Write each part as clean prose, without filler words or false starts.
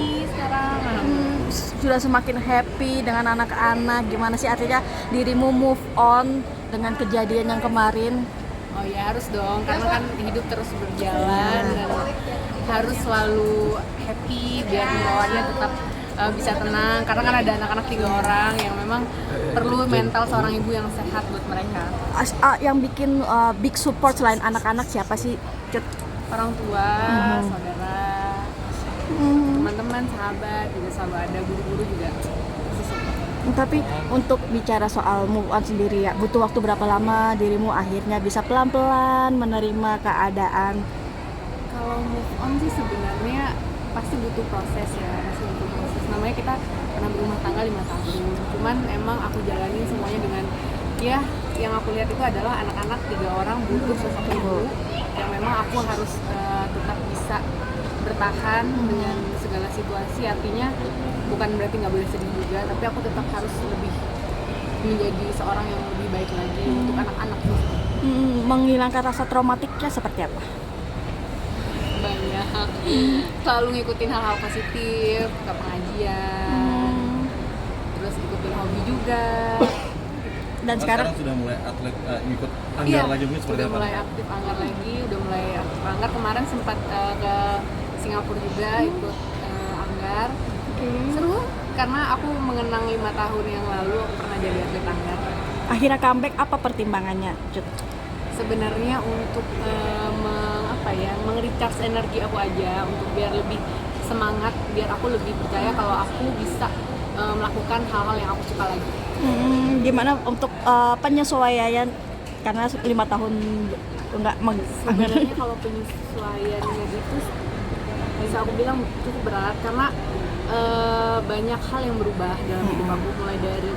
happy sekarang. Sudah semakin happy dengan anak-anak. Gimana sih artinya dirimu move on dengan kejadian yang kemarin? Oh ya harus dong, karena kan hidup terus berjalan dan harus selalu happy biar bawahnya tetap bisa tenang. Karena kan ada anak-anak 3 orang yang memang perlu mental seorang ibu yang sehat buat mereka. Yang bikin big support selain anak-anak siapa sih, Cut? Orang tua, saudara, teman-teman, sahabat juga selalu ada, guru-guru juga pasti support. Tapi untuk bicara soal move on sendiri ya, butuh waktu berapa lama dirimu akhirnya bisa pelan-pelan menerima keadaan? Kalau move on sih sebenarnya pasti butuh proses ya, masih butuh proses. Namanya kita pernah berumah tangga 5 tahun, cuman emang aku jalanin semuanya dengan ya yang aku lihat itu adalah anak-anak 3 orang butuh sosok ibu yang memang aku harus tetap bisa bertahan dengan segala situasi. Artinya bukan berarti nggak boleh sedih juga, tapi aku tetap harus lebih menjadi seorang yang lebih baik lagi untuk anak-anak. Menghilangkan rasa traumatiknya seperti apa? Banyak, selalu ngikutin hal-hal positif, ke pengajian, terus ikutin hobi juga. Dan sekarang sudah mulai atlet ikut anggar lagi mungkin seperti udah apa? mulai aktif anggar lagi, udah mulai aktif anggar. Kemarin sempat ke Singapura juga ikut anggar. Seru karena aku mengenang 5 tahun yang lalu aku pernah jadi atlet anggar. akhirnya comeback, apa pertimbangannya, Cut? Sebenarnya untuk meng-recharge energi aku aja, untuk biar lebih semangat, biar aku lebih percaya kalau aku bisa melakukan hal-hal yang aku suka lagi. Gimana untuk penyesuaian karena 5 tahun enggak Sebenarnya kalau penyesuaiannya gitu bisa aku bilang cukup berat karena banyak hal yang berubah dalam hidup aku, mulai dari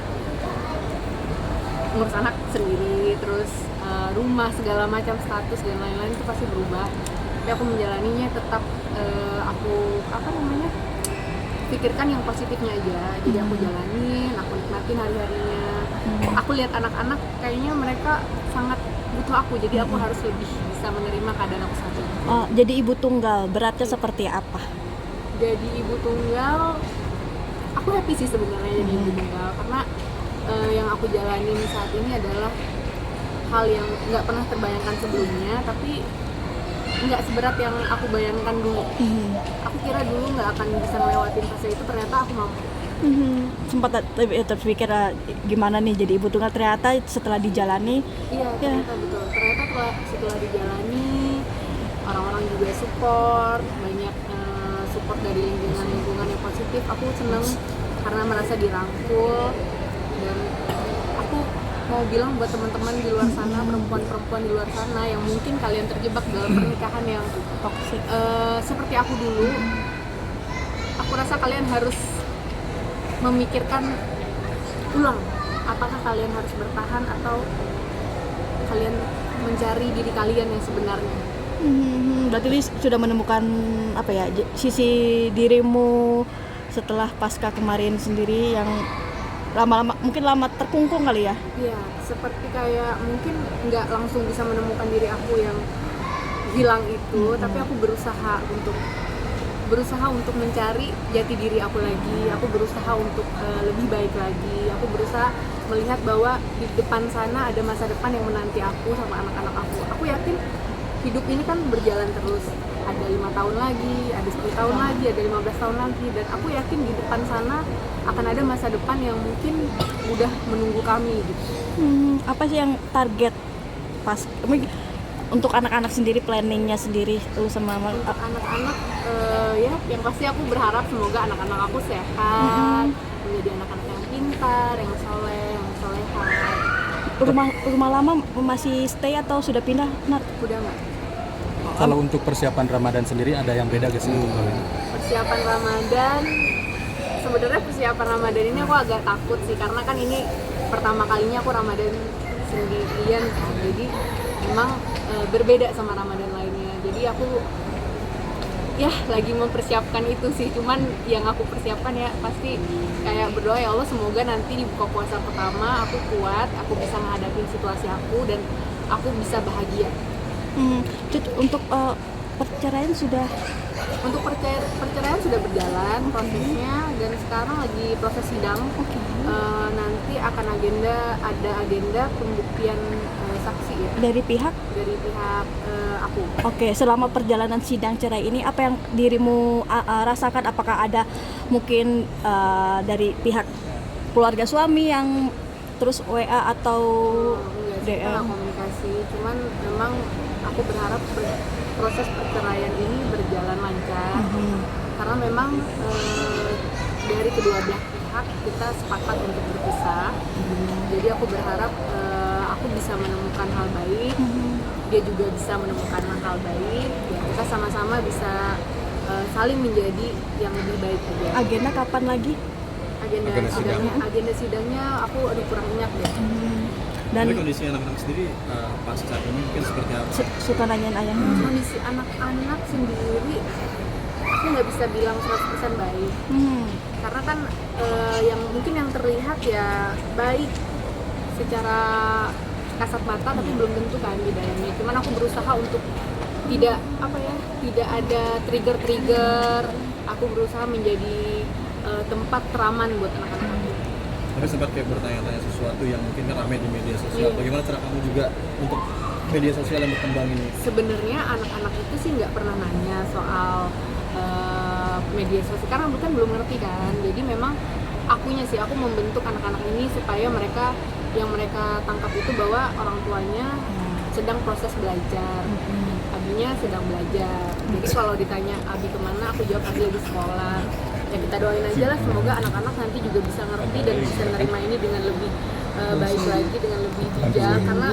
ngurus anak sendiri, terus rumah, segala macam status dan lain-lain itu pasti berubah. Tapi aku menjalaninya tetap aku pikirkan yang positifnya aja. Jadi aku jalanin, aku nikmatin hari-harinya. Aku lihat anak-anak kayaknya mereka sangat butuh aku, jadi aku harus lebih bisa menerima keadaan aku saat ini. Jadi ibu tunggal beratnya seperti apa? Jadi ibu tunggal, aku happy sih sebenarnya jadi ibu tunggal karena yang aku jalanin saat ini adalah hal yang nggak pernah terbayangkan sebelumnya, tapi nggak seberat yang aku bayangkan dulu. Aku kira dulu nggak akan bisa ngelewatin fase itu, ternyata aku mampu. Sempat terpikir gimana nih jadi ibu tunggal, ternyata setelah dijalani. Iya, ternyata betul. Ternyata setelah dijalani, orang-orang juga support, banyak support dari lingkungan yang positif. Aku seneng karena merasa dirangkul, dan aku mau bilang buat teman-teman di luar sana, perempuan-perempuan di luar sana yang mungkin kalian terjebak dalam pernikahan yang toksik seperti aku dulu, aku rasa kalian harus memikirkan ulang apakah kalian harus bertahan atau kalian mencari diri kalian yang sebenarnya. Berarti Lis sudah menemukan apa ya, sisi dirimu setelah pasca kemarin sendiri yang lama-lama mungkin lama terkungkung kali ya? Iya, seperti kayak mungkin nggak langsung bisa menemukan diri aku yang hilang itu, tapi aku berusaha untuk mencari jati diri aku lagi. Aku berusaha untuk lebih baik lagi. Aku berusaha melihat bahwa di depan sana ada masa depan yang menanti aku sama anak-anak aku. Aku yakin hidup ini kan berjalan terus. Ada 5 tahun lagi, ada 10 tahun lagi, ada 15 tahun lagi, dan aku yakin di depan sana akan ada masa depan yang mungkin udah menunggu kami gitu. Apa sih yang target pas untuk anak-anak sendiri, planningnya sendiri tuh sama Untuk anak-anak ya yang pasti aku berharap semoga anak-anak aku sehat, menjadi anak-anak yang pintar, yang soleh, yang solehat. Rumah lama masih stay atau sudah pindah, Nat? Udah nggak? Kalau untuk persiapan Ramadan sendiri ada yang beda gak sih untuk kalian? Persiapan Ramadan, sebenarnya persiapan Ramadan ini aku agak takut sih, karena kan ini pertama kalinya aku Ramadan sendirian kan, jadi memang berbeda sama Ramadan lainnya. Jadi aku ya lagi mempersiapkan itu sih, cuman yang aku persiapkan ya pasti kayak berdoa, ya Allah semoga nanti di buka puasa pertama aku kuat, aku bisa menghadapi situasi aku, dan aku bisa bahagia. Untuk perceraian sudah? Untuk perceraian sudah berjalan prosesnya dan sekarang lagi proses sidang. Nanti akan ada agenda pembuktian saksi ya Dari pihak dari pihak aku. Oke, selama perjalanan sidang cerai ini apa yang dirimu rasakan? Apakah ada mungkin dari pihak keluarga suami yang terus WA atau Enggak sih, kita DM? nggak komunikasi, cuman memang aku berharap proses perceraian ini berjalan lancar karena memang dari kedua belah pihak kita sepakat untuk berpisah. Jadi aku berharap aku bisa menemukan hal baik, dia juga bisa menemukan hal baik, ya kita sama-sama bisa saling menjadi yang lebih baik aja. Agenda kapan lagi? Agenda sidangnya aku kurang ingat deh. Dan Tapi kondisi anak-anak sendiri pasca ini mungkin seperti apa? suka nanyain ayahnya. Kondisi anak-anak sendiri aku nggak bisa bilang 100% baik karena kan yang mungkin yang terlihat ya baik secara kasat mata tapi belum tentu kan di dalamnya. Cuman aku berusaha untuk tidak ada trigger. Aku berusaha menjadi tempat teraman buat anak-anak aku. Tapi sempat kayak bertanya-tanya sesuatu yang mungkin kan ramai di media sosial. Bagaimana cara kamu juga untuk media sosial yang berkembang ini? Sebenarnya anak-anak itu sih nggak pernah nanya soal media sosial karena bukan belum ngerti kan. Jadi memang aku membentuk anak-anak ini supaya mereka tangkap itu bahwa orang tuanya sedang proses belajar, Abinya sedang belajar. Jadi kalau ditanya Abi kemana, aku jawab Abi lagi sekolah. Ya kita doain aja lah, semoga anak-anak nanti juga bisa ngerti dan bisa menerima ini dengan lebih baik lagi, dengan lebih bijak. Karena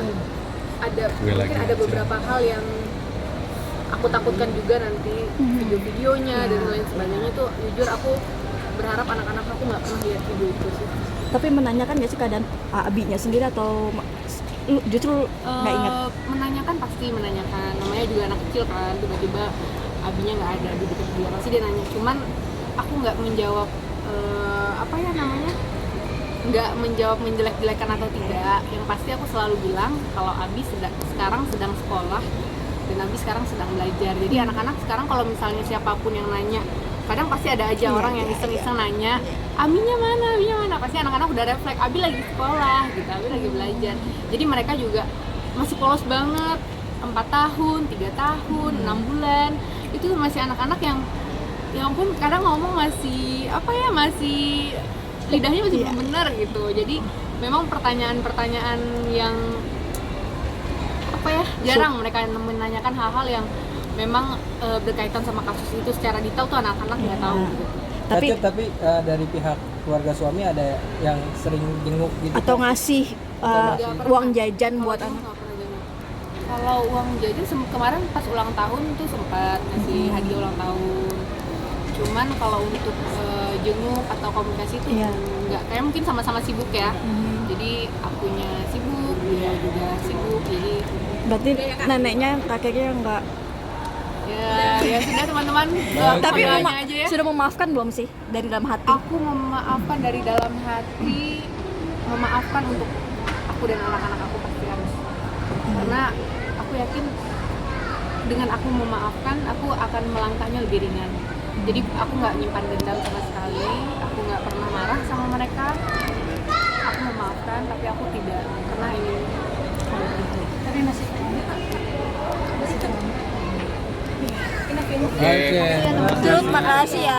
mungkin ada beberapa hal yang aku takutkan juga nanti video-videonya dan lain sebagainya tuh. Jujur aku berharap anak-anak aku nggak pernah lihat video itu sih. Tapi menanyakan nggak sih keadaan abinya sendiri atau justru nggak ingat? Menanyakan pasti menanyakan, namanya juga anak kecil kan, tiba-tiba abinya nggak ada di dekat dia, pasti dia nanya. Cuman aku nggak menjawab nggak menjawab menjelek-jelekan atau tidak. Yang pasti aku selalu bilang kalau Abi sekarang sedang sekolah dan Abi sekarang sedang belajar. Jadi anak-anak sekarang kalau misalnya siapapun yang nanya, kadang pasti ada aja orang yang iseng-iseng nanya, Abinya mana? Pasti anak-anak udah refleks, Abi lagi sekolah gitu, Abi lagi belajar. Jadi mereka juga masih polos banget, 4 tahun, 3 tahun, 6 bulan. Itu masih anak-anak yang ya ampun kadang ngomong masih lidahnya masih belum benar gitu. Jadi memang pertanyaan-pertanyaan yang jarang mereka menanyakan hal-hal yang memang berkaitan sama kasus itu secara detail tuh anak-anak nggak tahu gitu. Tapi dari pihak keluarga suami ada yang sering jenguk gitu Atau ngasih uang jajan buat anak? Nggak pernah jenguk. Kalau uang jajan kemarin pas ulang tahun tuh sempat ngasih hadiah ulang tahun. Cuman kalau untuk jenguk atau komunikasi itu nggak, kayak mungkin sama-sama sibuk ya. Jadi akunya sibuk, dia juga sibuk. Jadi Berarti neneknya, kakeknya nggak. ya sudah teman-teman. Tapi Doanya aja ya. sudah memaafkan belum sih dari dalam hati? Aku memaafkan dari dalam hati, memaafkan untuk aku dan anak-anak aku pasti harus. Karena aku yakin dengan aku memaafkan, aku akan melangkahnya lebih ringan. Jadi aku nggak nyimpan dendam sama sekali, aku nggak pernah marah sama mereka. Aku memaafkan, tapi aku tidak pernah ingin. Tapi masih Oke. Terus makasih ya.